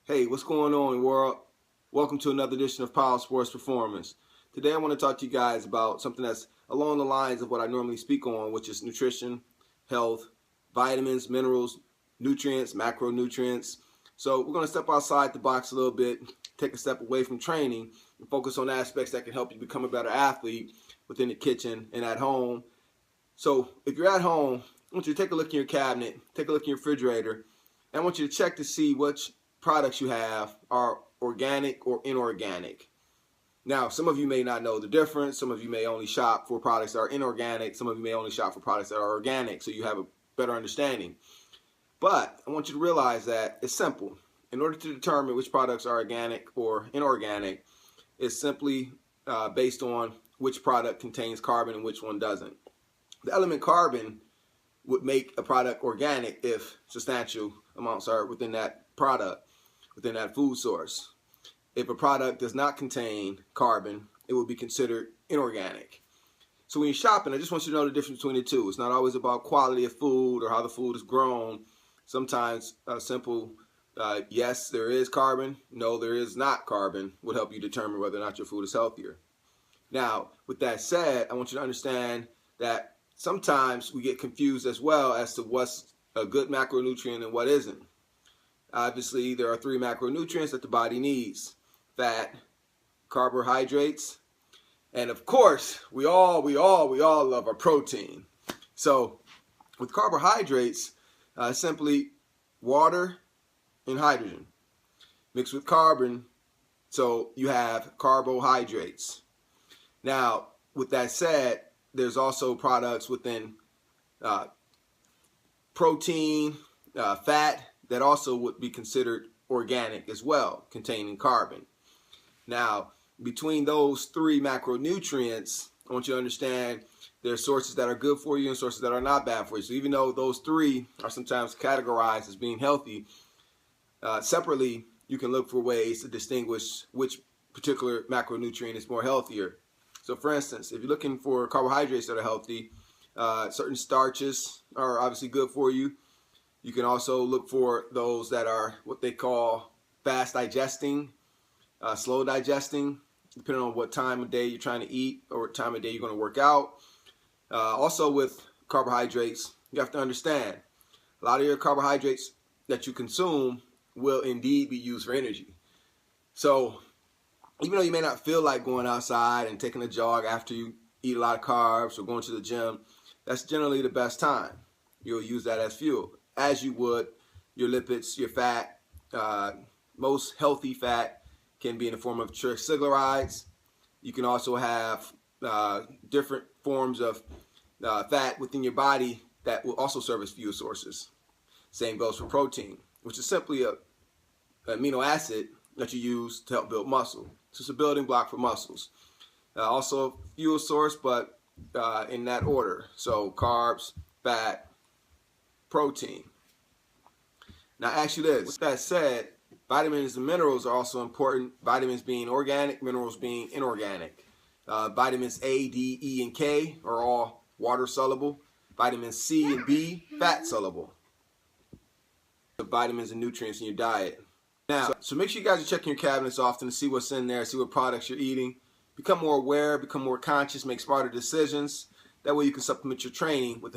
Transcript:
Hey, what's going on, world? Welcome to another edition of Powell Sports Performance. Today I want to talk to you guys about something that's along the lines of what I normally speak on, which is nutrition, health, vitamins, minerals, nutrients, macronutrients. So we're going to step outside the box a little bit, take a step away from training, and focus on aspects that can help you become a better athlete within the kitchen and at home. So if you're at home, I want you to take a look in your cabinet, take a look in your refrigerator, and I want you to check to see which products you have are organic or inorganic. Now, some of you may not know the difference. Some of you may only shop for products that are inorganic. Some of you may only shop for products that are organic, so you have a better understanding. But I want you to realize that it's simple. In order to determine which products are organic or inorganic, it's simply based on which product contains carbon and which one doesn't. The element carbon would make a product organic if substantial amounts are within that product, within that food source. If a product does not contain carbon, it will be considered inorganic. So when you're shopping, I just want you to know the difference between the two. It's not always about quality of food or how the food is grown. Sometimes a simple yes, there is carbon, no, there is not carbon would help you determine whether or not your food is healthier. Now, with that said, I want you to understand that sometimes we get confused as well as to what's a good macronutrient and what isn't. Obviously, there are three macronutrients that the body needs: fat, carbohydrates, and of course, we all love our protein. So, with carbohydrates, simply water and hydrogen mixed with carbon, so you have carbohydrates. Now, with that said, there's also products within protein, fat, that also would be considered organic as well, containing carbon. Now, between those three macronutrients, I want you to understand there are sources that are good for you and sources that are not bad for you. So even though those three are sometimes categorized as being healthy, separately, you can look for ways to distinguish which particular macronutrient is more healthier. So for instance, if you're looking for carbohydrates that are healthy, certain starches are obviously good for you. You can also look for those that are what they call fast digesting, slow digesting, depending on what time of day you're trying to eat or what time of day you're going to work out. Also with carbohydrates, you have to understand a lot of your carbohydrates that you consume will indeed be used for energy. So even though you may not feel like going outside and taking a jog after you eat a lot of carbs or going to the gym, that's generally the best time. You'll use that as fuel, as you would your lipids, your fat. Most healthy fat can be in the form of triglycerides. You can also have different forms of fat within your body that will also serve as fuel sources. Same goes for protein, which is simply an amino acid that you use to help build muscle. So it's a building block for muscles. Also a fuel source, but in that order. So carbs, fat, protein. Now I ask you this, with that said, vitamins and minerals are also important. Vitamins being organic, minerals being inorganic. Vitamins A, D, E, and K are all water soluble. Vitamins C and B, fat soluble. The vitamins and nutrients in your diet. Now, so make sure you guys are checking your cabinets often to see what's in there, see what products you're eating. Become more aware, become more conscious, make smarter decisions. That way you can supplement your training with